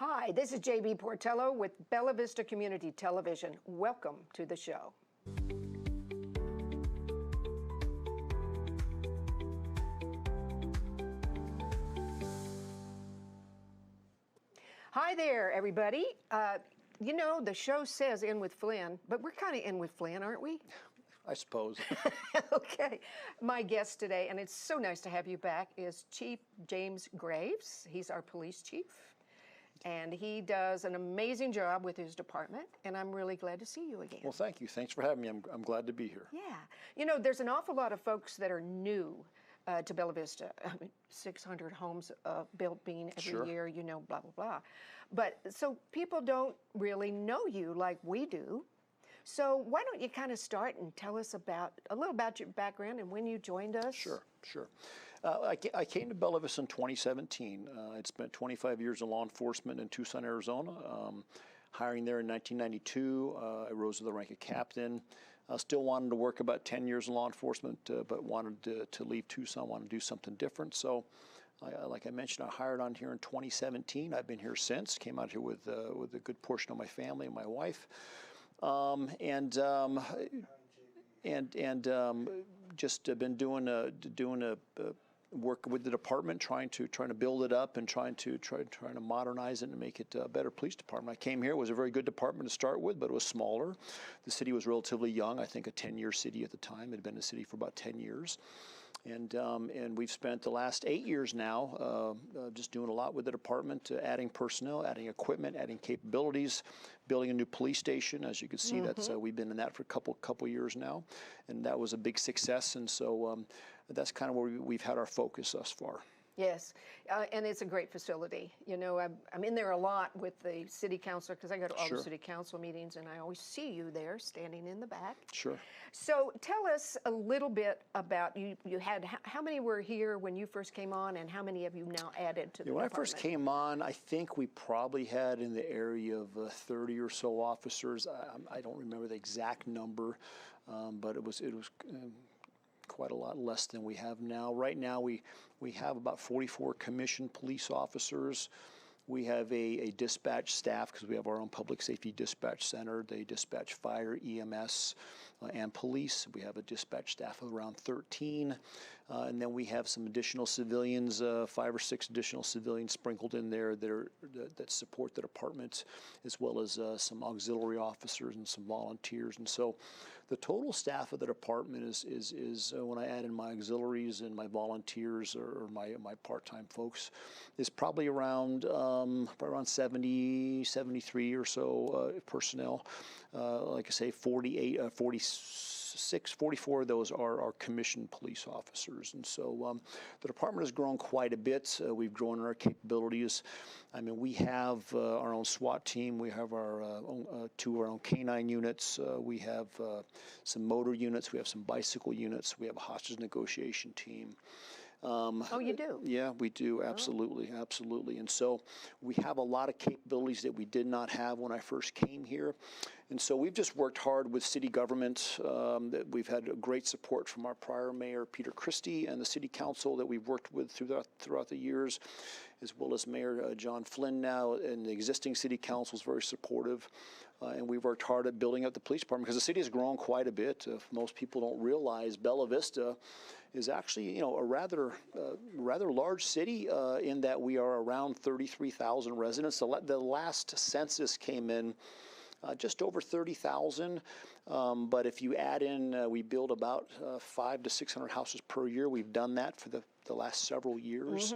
Hi, this is JB Portillo with Bella Vista Community Television. Welcome to the show. Hi there, everybody. You know, the show says in with Flynn, but we're kind of in with Flynn, aren't we? I suppose. Okay. My guest today, and it's so nice to have you back, is Chief James Graves. He's our police chief, and he does an amazing job with his department, and I'm really glad to see you again. Well, thank you. Thanks for having me. I'm glad to be here. Yeah. You know, there's an awful lot of folks that are new to Bella Vista. I mean, 600 homes built being every Sure. year, you know, blah, blah, blah. But so people don't really know you like we do. So why don't you kind of start and tell us a little about your background and when you joined us? Sure. I came to Bella Vista in 2017. I'd spent 25 years in law enforcement in Tucson, Arizona. Hiring there in 1992, I rose to the rank of captain. Still wanted to work about 10 years in law enforcement, but wanted to leave Tucson, wanted to do something different. So, like I mentioned, I hired on here in 2017. I've been here since. Came out here with a good portion of my family and my wife. Just been doing work with the department, trying to build it up and trying to modernize it and make it a better police department. I came here, it was a very good department to start with, but it was smaller. The city was relatively young. I think a 10-year city at the time. It had been a city for about 10 years. And we've spent the last 8 years now just doing a lot with the department, adding personnel, adding equipment, adding capabilities, building a new police station. As you can see, that's we've been in that for a couple years now, and that was a big success. And so that's kind of where we've had our focus thus far. Yes, and it's a great facility. You know, I'm in there a lot with the city councilor because I go to all the city council meetings, and I always see you there standing in the back. Sure. So tell us a little bit about you. You had how many were here when you first came on, and how many have you now added to the When department? I first came on, I think we probably had in the area of 30 or so officers. I don't remember the exact number, but it was quite a lot less than we have now. Right now, we have about 44 commissioned police officers. We have a dispatch staff because we have our own public safety dispatch center. They dispatch fire, EMS, and police. We have a dispatch staff of around 13. And then we have some additional civilians, 5 or 6 additional civilians sprinkled in there that support the department, as well as some auxiliary officers and some volunteers. And so the total staff of the department is when I add in my auxiliaries and my volunteers or my part-time folks, is probably around 70, 73 or so personnel. Like I say, 44 of those are commissioned police officers. And so the department has grown quite a bit. We've grown in our capabilities. I mean, we have our own SWAT team. We have our two of our own canine units. We have some motor units. We have some bicycle units. We have a hostage negotiation team. Oh, you do? Yeah, we do. Absolutely. Absolutely. And so we have a lot of capabilities that we did not have when I first came here. And so we've just worked hard with city government. That we've had great support from our prior mayor, Peter Christie, and the city council that we've worked with throughout the years, as well as Mayor John Flynn now, and the existing city council is very supportive. And we've worked hard at building up the police department because the city has grown quite a bit. Most people don't realize Bella Vista is actually, you know, a rather large city in that we are around 33,000 residents. The last census came in just over 30,000. But if you add in, we build about 500 to 600 houses per year. We've done that for the last several years.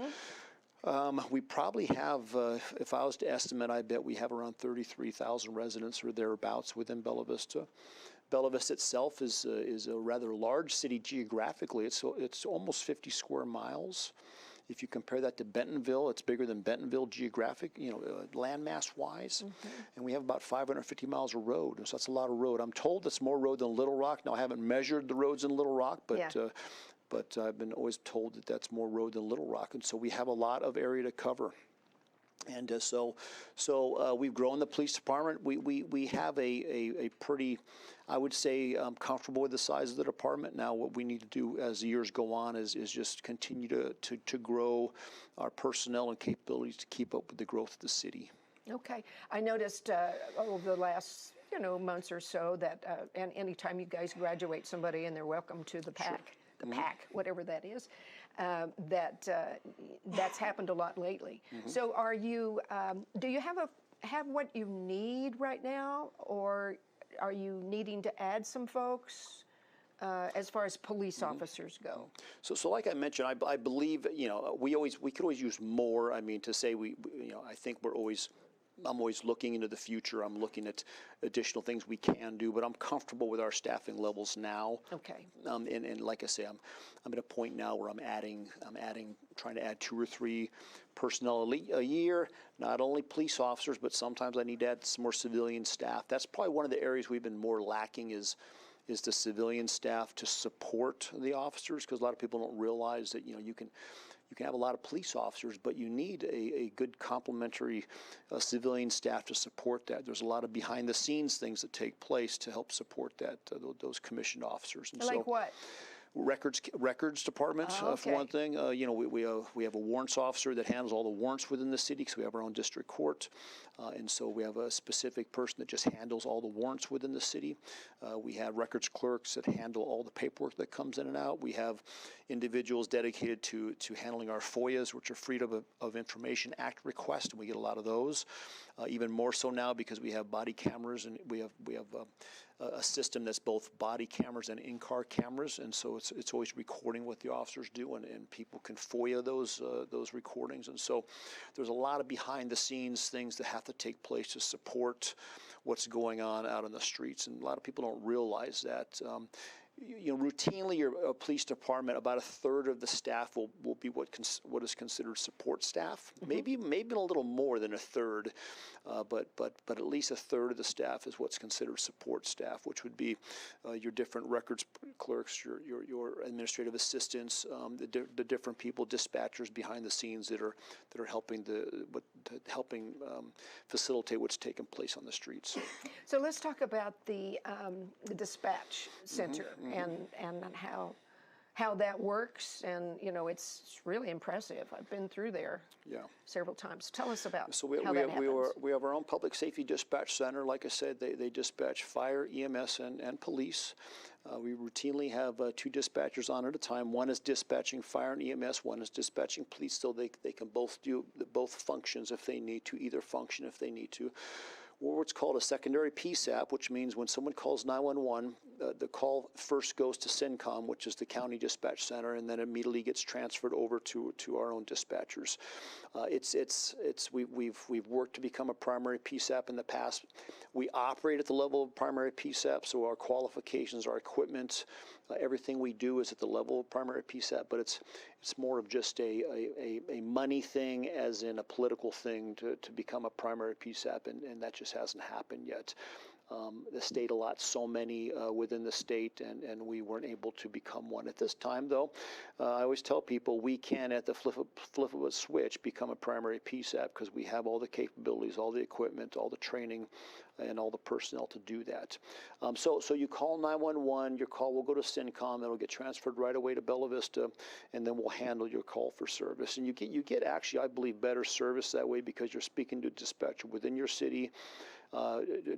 We probably have, if I was to estimate, I bet we have around 33,000 residents or thereabouts within Bella Vista. Bella Vista itself is a rather large city geographically. It's almost 50 square miles. If you compare that to Bentonville, it's bigger than Bentonville landmass-wise. And we have about 550 miles of road, so that's a lot of road. I'm told that's more road than Little Rock. Now, I haven't measured the roads in Little Rock, but I've been always told that that's more road than Little Rock, and so we have a lot of area to cover. And so we've grown the police department. We have a pretty, I would say, comfortable with the size of the department. Now what we need to do as the years go on is just continue to grow our personnel and capabilities to keep up with the growth of the city. Okay. I noticed over the last, months or so that, and anytime you guys graduate somebody and they're welcome to the pack, pack, whatever that is, that's happened a lot lately. So are you, do you have what you need right now, or are you needing to add some folks? As far as police officers go. So like I mentioned, I believe, we could always use more. I mean, to say I think I'm always looking into the future. I'm looking at additional things we can do, but I'm comfortable with our staffing levels now. Okay. And like I say, I'm at a point now where I'm trying to add 2 or 3 personnel a year, not only police officers, but sometimes I need to add some more civilian staff. That's probably one of the areas we've been more lacking is the civilian staff to support the officers, because a lot of people don't realize that you can have a lot of police officers, but you need a good complementary civilian staff to support that. There's a lot of behind the scenes things that take place to help support that those commissioned officers. And like what? Records department, Oh, for one thing. We have a warrants officer that handles all the warrants within the city, because we have our own district court, and so we have a specific person that just handles all the warrants within the city. We have records clerks that handle all the paperwork that comes in and out. We have individuals dedicated to handling our FOIAs, which are Freedom of Information Act requests, and we get a lot of those. Even more so now because we have body cameras, and we have a system that's both body cameras and in-car cameras, and so it's always recording what the officers do, and people can FOIA those recordings. And so there's a lot of behind-the-scenes things that have to take place to support what's going on out on the streets, and a lot of people don't realize that. Routinely, your police department, about 1/3 of the staff will be what is considered support staff. Maybe a little more than 1/3, but at least 1/3 of the staff is what's considered support staff, which would be your different records clerks, your administrative assistants, the different people, dispatchers behind the scenes that are helping facilitate what's taking place on the streets. So let's talk about the dispatch center and how that works, and it's really impressive. I've been through there several times. Tell us about how that happens. We have our own public safety dispatch center. Like I said, they dispatch fire, EMS, and police. We routinely have 2 dispatchers on at a time. One is dispatching fire and EMS. One is dispatching police, so they can both do both functions if they need to, either function if they need to. Or what's called a secondary PSAP, which means when someone calls 911, the call first goes to CENTCOM, which is the county dispatch center, and then immediately gets transferred over to our own dispatchers. We've worked to become a primary PSAP in the past. We operate at the level of primary PSAP, so our qualifications, our equipment, everything we do is at the level of primary PSAP, but it's more of just a money thing, as in a political thing, to become a primary PSAP, and that just hasn't happened yet. The state allots so many within the state, and we weren't able to become one at this time, though. I always tell people we can, at the flip of a switch, become a primary PSAP, because we have all the capabilities, all the equipment, all the training, and all the personnel to do that. So you call 911, your call will go to CENTCOM, it'll get transferred right away to Bella Vista, and then we'll handle your call for service. And you get actually, I believe, better service that way, because you're speaking to a dispatcher within your city,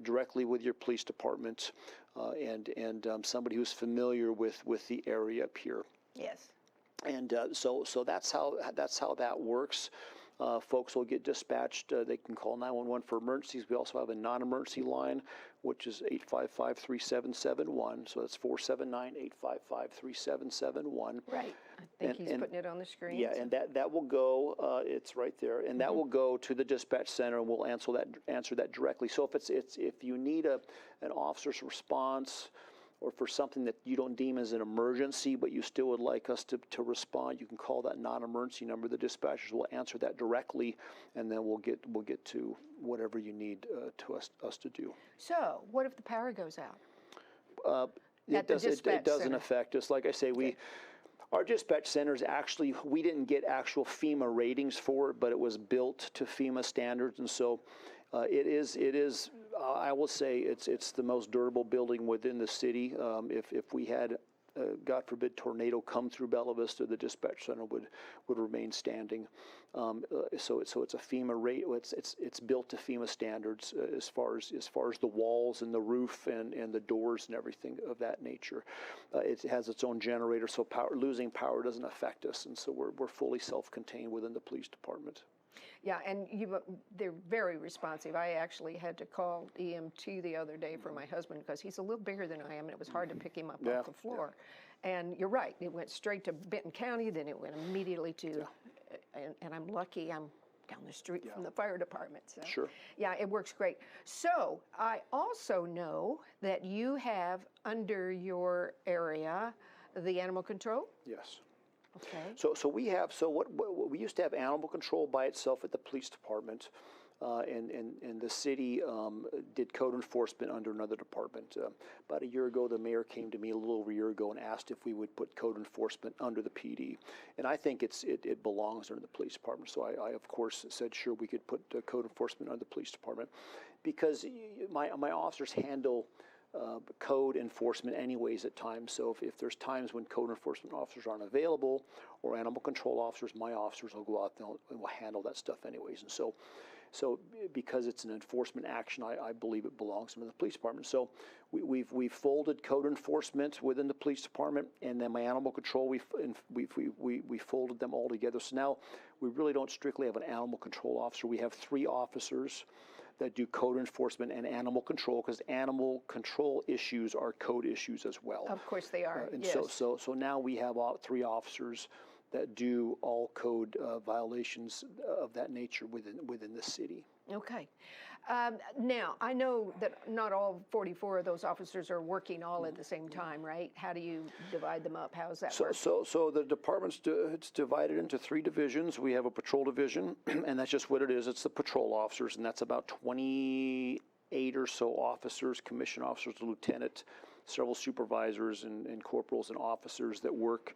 directly with your police department, and somebody who's familiar with the area up here. Yes. And so that's how that works. Folks will get dispatched. They can call 911 for emergencies. We also have a non-emergency line, which is 855-3771. So that's 479-855-3771. Right. I think he's putting it on the screen. Yeah, and that will go. It's right there, and that will go to the dispatch center, and we'll answer that directly. So if you need an officer's response, or for something that you don't deem as an emergency, but you still would like us to respond, you can call that non-emergency number. The dispatchers will answer that directly, and then we'll get to whatever you need to us to do. So, what if the power goes out? It doesn't affect us. Like I say, our dispatch centers, actually, we didn't get actual FEMA ratings for it, but it was built to FEMA standards, and so it is. I will say it's the most durable building within the city. If we had God forbid, tornado come through Bella Vista, the dispatch center would remain standing. So it's a FEMA rate. It's built to FEMA standards as far as the walls and the roof and the doors and everything of that nature. It has its own generator, so losing power doesn't affect us, and so we're fully self-contained within the police department. Yeah, and they're very responsive. I actually had to call EM2 the other day for my husband because he's a little bigger than I am, and it was hard to pick him up off the floor. And you're right, it went straight to Benton County, then it went immediately to, and I'm lucky I'm down the street from the fire department. So. Sure. Yeah, it works great. So I also know that you have under your area the animal control. Yes. Okay. So we have, what we used to have animal control by itself at the police department, and the city did code enforcement under another department. About a year ago, the mayor came to me a little over a year ago and asked if we would put code enforcement under the PD, and I think it belongs under the police department. So I of course said sure we could put code enforcement under the police department, because my officers handle code enforcement anyways at times. So if there's times when code enforcement officers aren't available or animal control officers, my officers will go out and will handle that stuff anyways. And so because it's an enforcement action, I believe it belongs in the police department. So we've folded code enforcement within the police department, and then my animal control, we folded them all together. So now we really don't strictly have an animal control officer. We have 3 officers that do code enforcement and animal control, because animal control issues are code issues as well. Of course they are. And yes. so now we have 3 officers that do all code violations of that nature within the city. Okay. Now, I know that not all 44 of those officers are working all at the same time, right? How do you divide them up? How does that work? So the department's it's divided into 3 divisions. We have a patrol division, and that's just what it is. It's the patrol officers, and that's about 28 or so officers, commission officers, a lieutenant, several supervisors and corporals and officers that work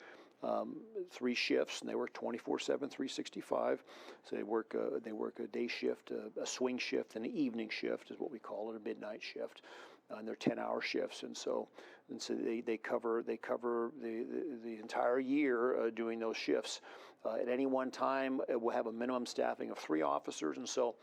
3 shifts, and they work 24/7, 365. So they work a day shift, a swing shift, and an evening shift is what we call it, a midnight shift, and they're 10-hour shifts. And so they cover the entire year doing those shifts. At any one time, we'll have a minimum staffing of 3 officers. And so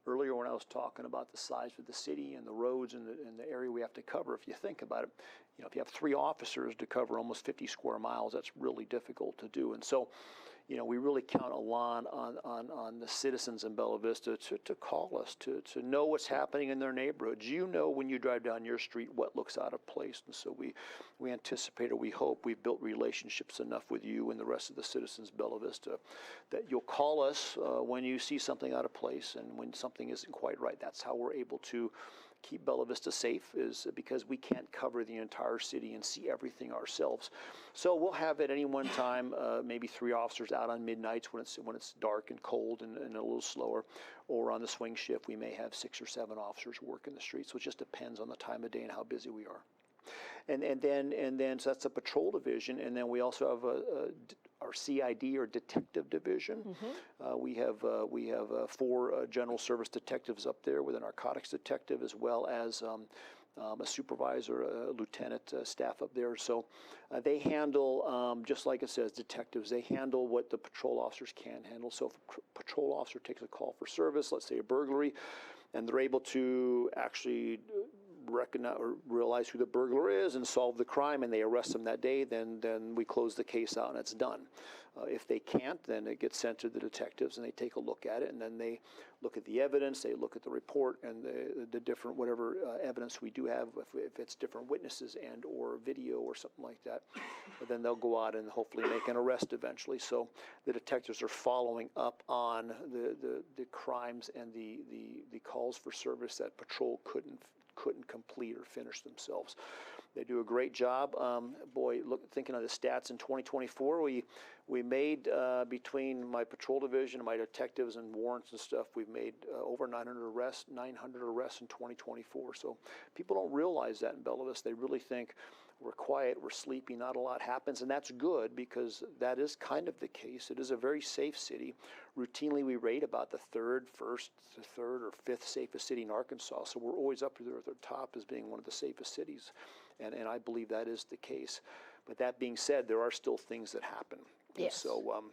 earlier when I was talking about the size of the city and the roads and the area we have to cover, if you think about it, if you have 3 officers to cover almost 50 square miles, that's really difficult to do. And so, we really count a lot on the citizens in Bella Vista to call us, to know what's happening in their neighborhoods. When you drive down your street what looks out of place. And so we anticipate, or we hope, we've built relationships enough with you and the rest of the citizens of Bella Vista that you'll call us when you see something out of place and when something isn't quite right. That's how we're able to keep Bella Vista safe, is because we can't cover the entire city and see everything ourselves. So we'll have at any one time maybe 3 officers out on midnights when it's dark and cold and a little slower, or on the swing shift we may have 6 or 7 officers working the streets. So it just depends on the time of day and how busy we are. And then so that's a patrol division, and then we also have our CID, or detective division. Mm-hmm. We have 4 general service detectives up there with a narcotics detective, as well as a supervisor, a lieutenant staff up there. So they handle, just like it says, detectives, they handle what the patrol officers can't handle. So if a patrol officer takes a call for service, let's say a burglary, and they're able to actually recognize or realize who the burglar is and solve the crime, and they arrest them that day, then we close the case out and it's done. If they can't, then it gets sent to the detectives, and they take a look at it, and then they look at the evidence, they look at the report and the different whatever evidence we do have, if it's different witnesses and or video or something like that, then they'll go out and hopefully make an arrest eventually. So the detectives are following up on the crimes and the calls for service that patrol couldn't complete or finish themselves. They do a great job. Thinking of the stats in 2024, we made between my patrol division and my detectives and warrants and stuff, we've made over 900 arrests in 2024. So people don't realize that in Bella Vista. They really think we're quiet, we're sleepy, not a lot happens, and that's good, because that is kind of the case. It is a very safe city. Routinely, we rate about the third or fifth safest city in Arkansas, so we're always up there at the top as being one of the safest cities, and I believe that is the case. But that being said, there are still things that happen. And Yes. so,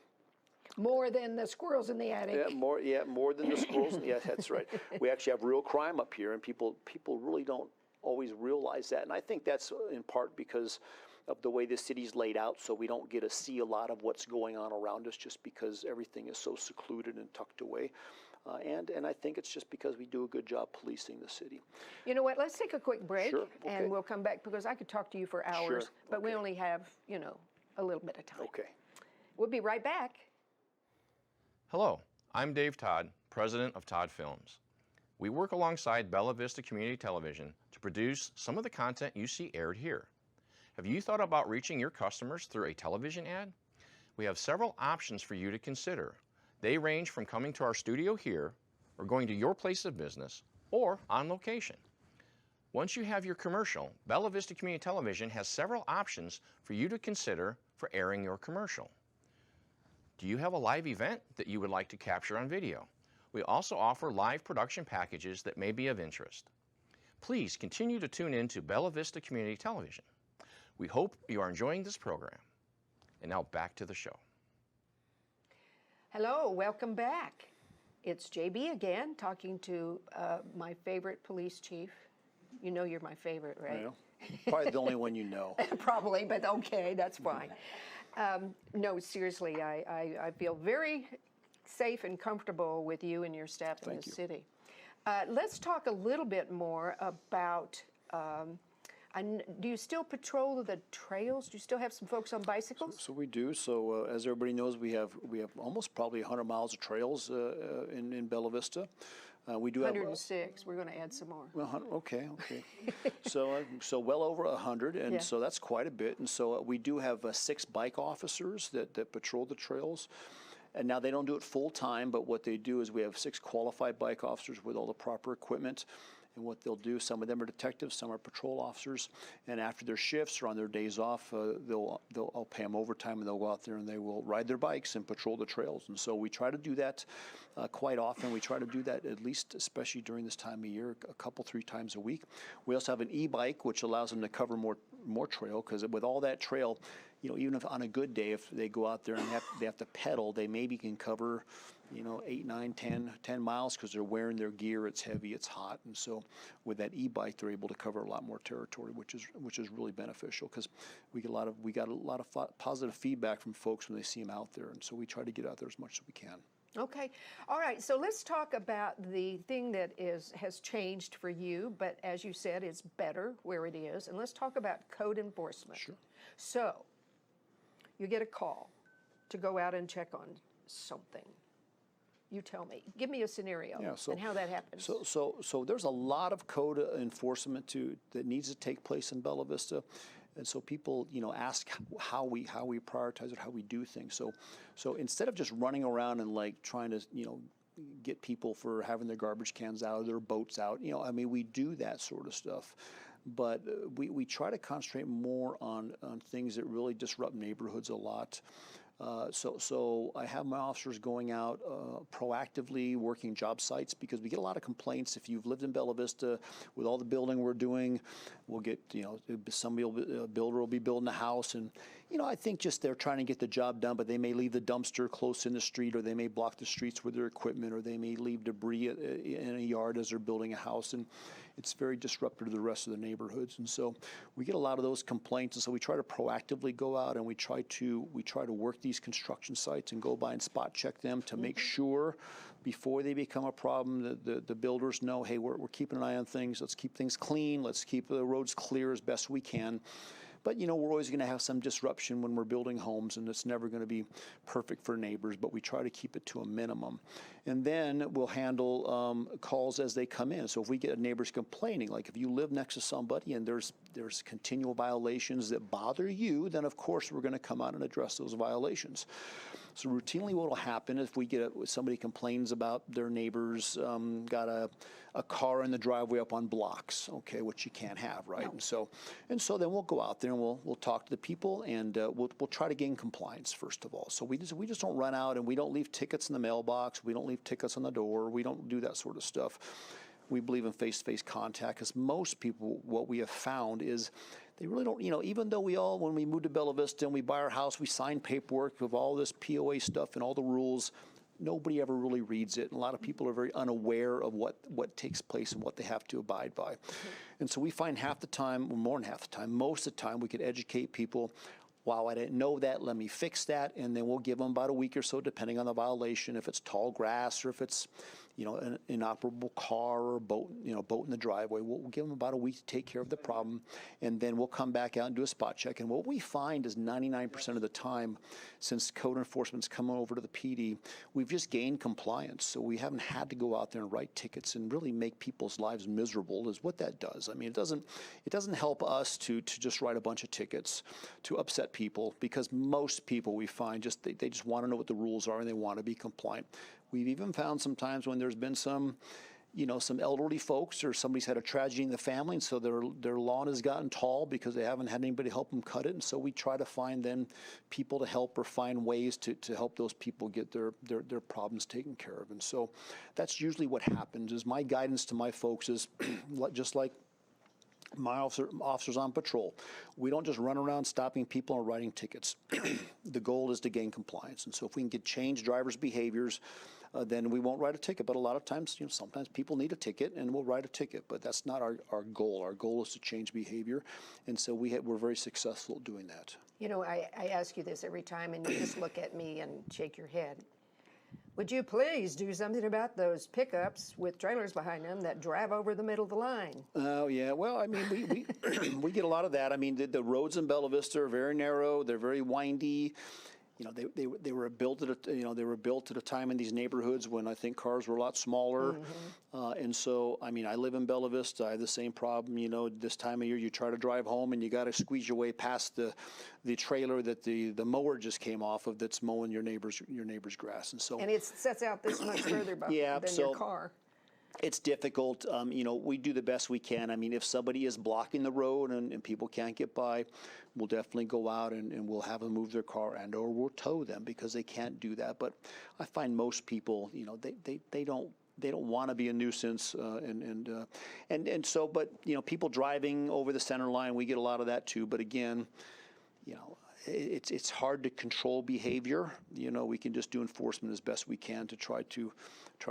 More than the squirrels in the attic. more than the squirrels. Yeah, that's right. We actually have real crime up here, and people really don't always realize that. And I think that's in part because of the way the city's laid out, so we don't get to see a lot of what's going on around us just because everything is so secluded and tucked away. And I think it's just because we do a good job policing the city. You know what? Let's take a quick break, Sure, okay. and we'll come back because I could talk to you for hours, Sure, but we okay. only have, a little bit of time. Okay. We'll be right back. Hello, I'm Dave Todd, president of Todd Films. We work alongside Bella Vista Community Television to produce some of the content you see aired here. Have you thought about reaching your customers through a television ad? We have several options for you to consider. They range from coming to our studio here, or going to your place of business, or on location. Once you have your commercial, Bella Vista Community Television has several options for you to consider for airing your commercial. Do you have a live event that you would like to capture on video? We also offer live production packages that may be of interest. Please continue to tune in to Bella Vista Community Television. We hope you are enjoying this program. And now back to the show. Hello, welcome back. It's JB again, talking to my favorite police chief. You know you're my favorite, right? Yeah. Probably the only one you know. Probably, but okay, that's fine. No, seriously, I feel very safe and comfortable with you and your staff in Thank the you. city. Let's talk a little bit more about, do you still patrol the trails? Do you still have some folks on bicycles? So we do. So as everybody knows, we have almost probably 100 miles of trails in Bella Vista. We do have 106, we're gonna add some more. okay. So well over 100, and Yeah. so that's quite a bit. And so we do have 6 bike officers that patrol the trails. And now they don't do it full time, but what they do is we have 6 qualified bike officers with all the proper equipment. And what they'll do, some of them are detectives, some are patrol officers, and after their shifts or on their days off, I'll pay them overtime, and they'll go out there and they will ride their bikes and patrol the trails. And so we try to do that quite often. We try to do that at least, especially during this time of year, a couple, 3 times a week. We also have an e-bike, which allows them to cover more trail, because with all that trail, even if on a good day, if they go out there and they have to pedal, they maybe can cover 8, 9, 10 miles because they're wearing their gear. It's heavy, it's hot, and so with that e-bike, they're able to cover a lot more territory, which is really beneficial because we got a lot of positive feedback from folks when they see them out there, and so we try to get out there as much as we can. Okay, all right, so let's talk about the thing that has changed for you, but as you said, it's better where it is, and let's talk about code enforcement. Sure. So, you get a call to go out and check on something. You tell me. Give me a scenario and how that happens. So there's a lot of code enforcement that needs to take place in Bella Vista, and so people ask how we prioritize it, how we do things. So instead of just running around and trying to get people for having their garbage cans out or their boats out, we do that sort of stuff. But we try to concentrate more on things that really disrupt neighborhoods a lot. So I have my officers going out proactively working job sites because we get a lot of complaints. If you've lived in Bella Vista with all the building we're doing, we'll get, a builder will be building a house, and I think just they're trying to get the job done, but they may leave the dumpster close in the street, or they may block the streets with their equipment, or they may leave debris in a yard as they're building a house, and it's very disruptive to the rest of the neighborhoods. And so we get a lot of those complaints, and so we try to proactively go out and we try to work these construction sites and go by and spot check them to make sure before they become a problem that the builders know, hey, we're keeping an eye on things. Let's keep things clean. Let's keep the roads clear as best we can. But, we're always going to have some disruption when we're building homes, and it's never going to be perfect for neighbors, but we try to keep it to a minimum. And then we'll handle calls as they come in. So if we get neighbors complaining, like if you live next to somebody and there's continual violations that bother you, then of course we're going to come out and address those violations. So routinely what will happen if we get somebody complains about their neighbors got a car in the driveway up on blocks, okay, which you can't have, right? No. And so then we'll go out there and we'll talk to the people, and we'll try to gain compliance first of all. So we just don't run out and we don't leave tickets in the mailbox. We don't leave tickets on the door. We don't do that sort of stuff. We believe in face-to-face contact because most people, what we have found is they really don't, even though when we moved to Bella Vista and we buy our house, we sign paperwork with all this POA stuff and all the rules. Nobody ever really reads it, and a lot of people are very unaware of what takes place and what they have to abide by. And so we find half the time, or more than half the time, most of the time, we could educate people. Wow, I didn't know that, let me fix that, and then we'll give them about a week or so, depending on the violation, if it's tall grass or if it's, an inoperable car or boat in the driveway. We'll give them about a week to take care of the problem, and then we'll come back out and do a spot check. And what we find is 99% of the time, since code enforcement's come over to the PD, we've just gained compliance. So we haven't had to go out there and write tickets and really make people's lives miserable is what that does. I mean, it doesn't help us to just write a bunch of tickets to upset people, because most people we find they just want to know what the rules are and they want to be compliant. We've even found sometimes when there's been some elderly folks or somebody's had a tragedy in the family, and so their lawn has gotten tall because they haven't had anybody help them cut it, and so we try to find then people to help or find ways to help those people get their problems taken care of. And so that's usually what happens. Is my guidance to my folks is just like my officers on patrol. We don't just run around stopping people and writing tickets. The goal is to gain compliance, and so if we can change drivers' behaviors, then we won't write a ticket. But a lot of times, sometimes people need a ticket, and we'll write a ticket. But that's not our goal. Our goal is to change behavior, and so we're very successful at doing that. I ask you this every time, and you just look at me and shake your head. Would you please do something about those pickups with trailers behind them that drive over the middle of the line? Oh, yeah. Well, I mean, we we get a lot of that. I mean, the roads in Bella Vista are very narrow. They're very windy. They were built at a time in these neighborhoods when I think cars were a lot smaller. And so, I mean, I live in Bella Vista. I have the same problem. This time of year, you try to drive home and you got to squeeze your way past the trailer that the mower just came off of that's mowing your neighbor's grass. And it sets out this much further than your car. It's difficult. We do the best we can. I mean, if somebody is blocking the road and people can't get by, we'll definitely go out and we'll have them move their car or we'll tow them because they can't do that. But I find most people, they don't want to be a nuisance, and so. But people driving over the center line, we get a lot of that too. But again, it's hard to control behavior. We can just do enforcement as best we can to try to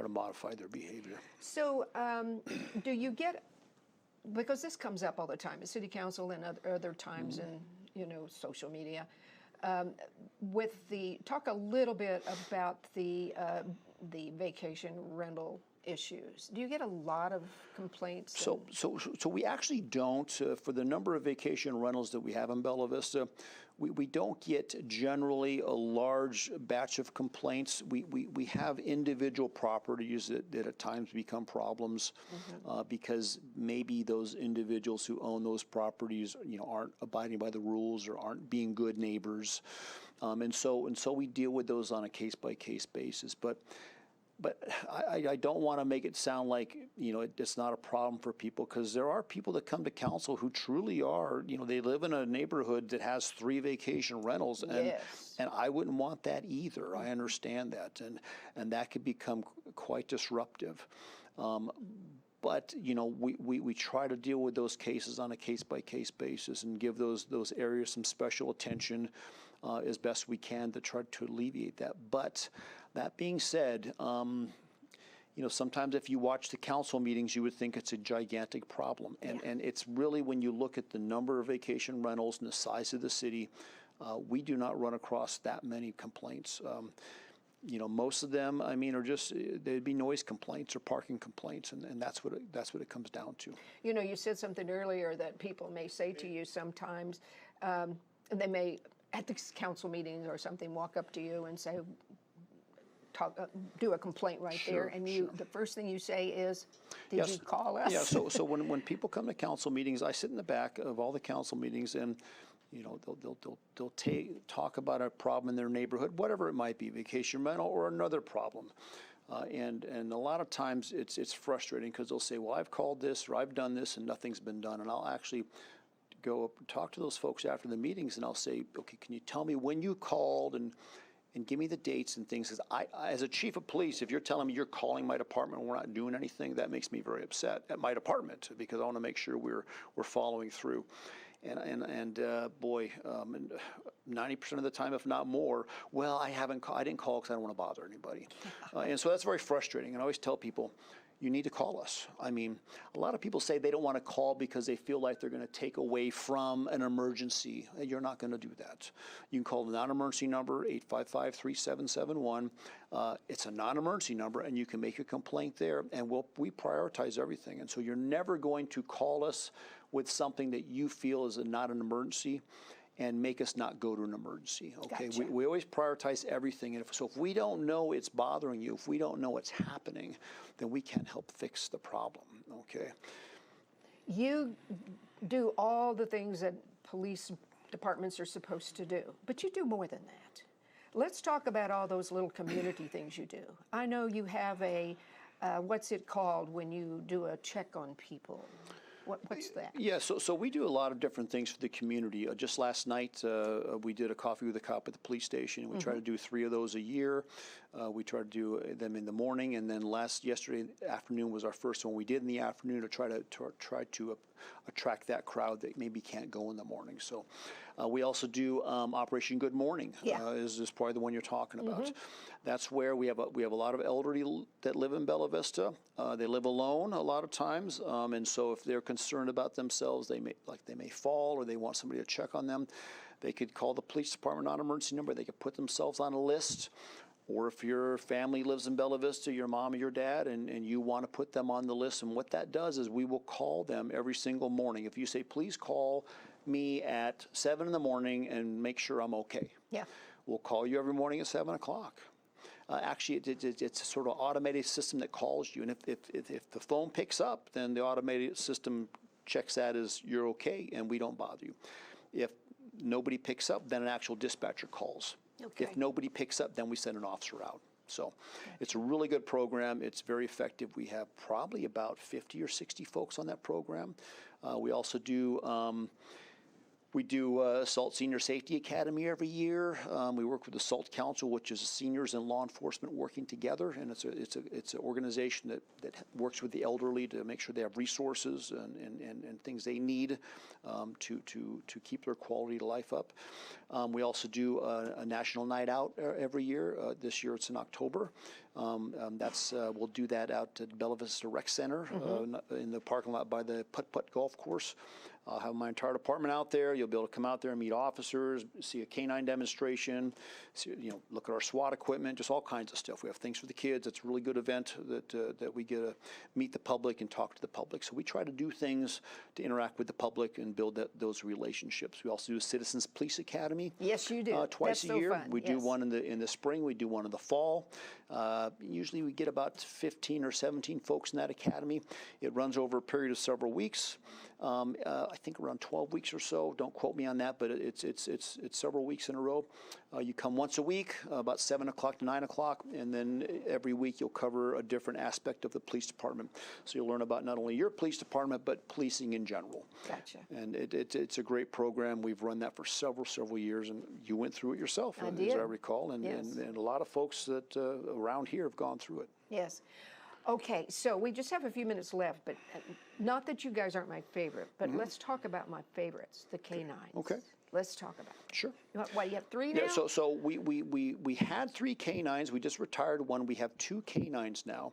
modify their behavior. So, do you get, because this comes up all the time at City Council and other times in social media, talk a little bit about the vacation rental issues. Do you get a lot of complaints? So we actually don't. For the number of vacation rentals that we have in Bella Vista, we don't get generally a large batch of complaints. We have individual properties that at times become problems because maybe those individuals who own those properties aren't abiding by the rules or aren't being good neighbors, and so we deal with those on a case-by-case basis. But I don't want to make it sound like, it's not a problem for people, because there are people that come to council who truly are, they live in a neighborhood that has 3 vacation rentals, and I wouldn't want that either. I understand that, and that could become quite disruptive. But we try to deal with those cases on a case-by-case basis and give those areas some special attention as best we can to try to alleviate that. But that being said, sometimes if you watch the council meetings, you would think it's a gigantic problem. And it's really, when you look at the number of vacation rentals and the size of the city, we do not run across that many complaints. Most of them, are just, they'd be noise complaints or parking complaints, and that's what it comes down to. You said something earlier that people may say to you sometimes, they may, at the council meetings or something, walk up to you and say, do a complaint there, and the first thing you say is, did you call us? Yeah, so when people come to council meetings, I sit in the back of all the council meetings, and they'll talk about a problem in their neighborhood, whatever it might be, vacation rental or another problem. And a lot of times it's frustrating, because they'll say, well, I've called this or I've done this and nothing's been done. And I'll actually go up and talk to those folks after the meetings, and I'll say, okay, can you tell me when you called and give me the dates and things? Because I, as a chief of police, if you're telling me you're calling my department and we're not doing anything, that makes me very upset at my department, because I want to make sure we're following through. boy, 90% of the time, if not more, well, I didn't call because I don't want to bother anybody. And so that's very frustrating. And I always tell people, you need to call us. I mean, a lot of people say they don't want to call because they feel like they're going to take away from an emergency. You're not going to do that. You can call the non-emergency number, 855-3771. It's a non-emergency number, and you can make a complaint there, and we prioritize everything. And so you're never going to call us with something that you feel is not an emergency and make us not go to an emergency, okay? Gotcha. We always prioritize everything, and so if we don't know it's bothering you, if we don't know what's happening, then we can't help fix the problem, okay? You do all the things that police departments are supposed to do, but you do more than that. Let's talk about all those little community things you do. I know you have a, what's it called when you do a check on people? What's that? Yeah, so we do a lot of different things for the community. Just last night, we did a coffee with a cop at the police station. We try to do 3 of those a year. We try to do them in the morning, and then yesterday afternoon was our first one we did in the afternoon to try to attract that crowd that maybe can't go in the morning. So we also do Operation Good Morning. Yeah. Is probably the one you're talking about. That's where we have a lot of elderly that live in Bella Vista. They live alone a lot of times, and so if they're concerned about themselves, they may fall or they want somebody to check on them, they could call the police department non-emergency number. They could put themselves on a list. Or if your family lives in Bella Vista, your mom or your dad, and you want to put them on the list, and what that does is we will call them every single morning. If you say, please call me at 7 in the morning and make sure I'm okay. Yeah. We'll call you every morning at 7 o'clock. Actually, it's a sort of automated system that calls you, and if the phone picks up, then the automated system checks that as you're okay, and we don't bother you. If nobody picks up, then an actual dispatcher calls. Okay. If nobody picks up, then we send an officer out. So it's a really good program. It's very effective. We have probably about 50 or 60 folks on that program. We also do Assault Senior Safety Academy every year. We work with the Assault Council, which is seniors and law enforcement working together, and it's an organization that works with the elderly to make sure they have resources and things they need to keep their quality of life up. We also do a national night out every year. This year it's in October. We'll do that out at Bella Vista Rec Center in the parking lot by the Putt-Putt Golf Course. I'll have my entire department out there. You'll be able to come out there and meet officers, see a canine demonstration, look at our SWAT equipment, just all kinds of stuff. We have things for the kids. It's a really good event that we get to meet the public and talk to the public. So we try to do things to interact with the public and build those relationships. We also do a Citizens Police Academy. Yes, you do. Twice That's a year. So fun. We do one in the spring. We do one in the fall. Usually we get about 15 or 17 folks in that academy. It runs over a period of several weeks. I think around 12 weeks or so. Don't quote me on that, but it's several weeks in a row. You come once a week, about 7 o'clock to 9 o'clock, and then every week you'll cover a different aspect of the police department. So you'll learn about not only your police department, but policing in general. Gotcha. And it's a great program. We've run that for several years, and you went through it yourself, I as did. I recall, and, Yes. and a lot of folks that around here have gone through it. Yes. Okay, so we just have a few minutes left, but not that you guys aren't my favorite, but let's talk about my favorites, the canines. Okay. Let's talk about them. Sure. What, you have 3 now? Yeah, so we had 3 canines. We just retired one. We have 2 canines now.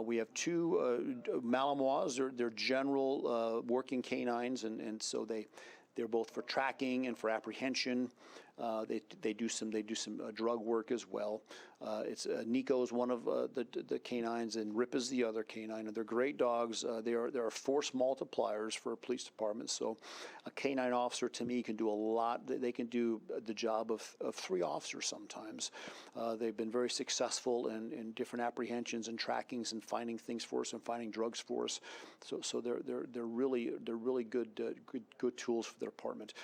We have 2 Malinois. They're general working canines, and so they're both for tracking and for apprehension. They do some drug work as well. Nico is one of the canines, and Rip is the other canine. And they're great dogs. They are force multipliers for a police department. So a canine officer to me can do a lot. They can do the job of 3 officers sometimes. They've been very successful in different apprehensions and trackings and finding things for us and finding drugs for us. So they're really good tools for the department.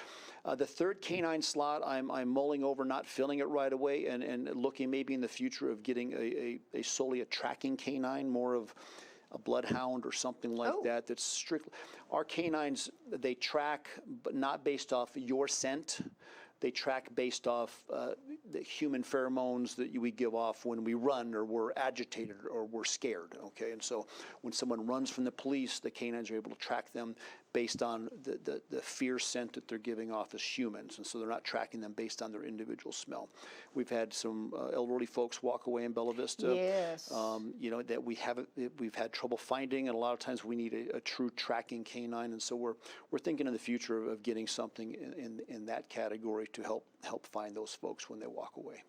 The 3rd canine slot, I'm mulling over not filling it right away and looking maybe in the future of getting a solely a tracking canine, more of a bloodhound or something like that. That's strictly, our canines, they track, but not based off your scent. They track based off the human pheromones that we give off when we run or we're agitated or we're scared, okay? And so when someone runs from the police, the canines are able to track them based on the fear scent that they're giving off as humans, and so they're not tracking them based on their individual smell. We've had some elderly folks walk away in Bella Vista, Yes. you know, that we've had trouble finding, and a lot of times we need a true tracking canine, and so we're thinking in the future of getting something in that category to help find those folks when they walk away.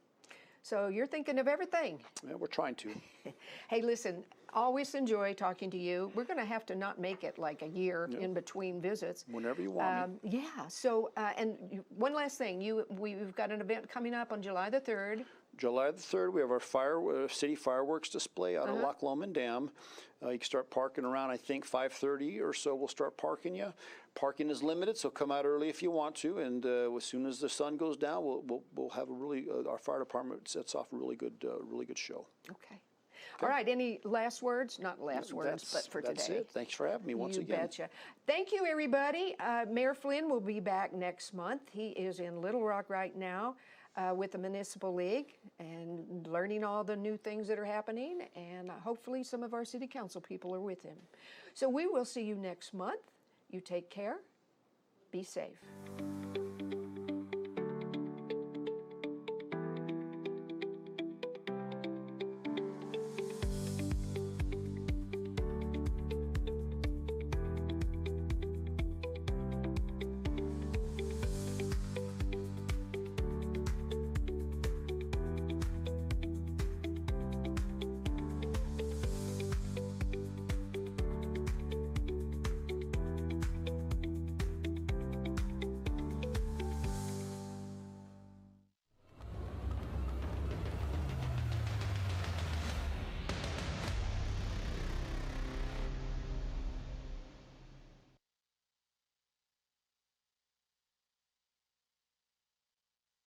So you're thinking of everything. Yeah, we're trying to. Hey, listen, always enjoy talking to you. We're going to have to not make it like a year in between visits. Whenever you want me. Yeah. So, one last thing. We've got an event coming up on July the 3rd. July the 3rd, we have our city fireworks display out at Loch Lomond Dam. You can start parking around, I think, 5:30 or so. We'll start parking you. Parking is limited, so come out early if you want to. And as soon as the sun goes down, we'll have a really our fire department sets off a really good show. Okay. All right. Any last words? Not last words, but for that's today. It. Thanks for having me once You again. betcha. Thank you, everybody. Mayor Flynn will be back next month. He is in Little Rock right now with the Municipal League and learning all the new things that are happening. And hopefully some of our city council people are with him. So we will see you next month. You take care. Be safe.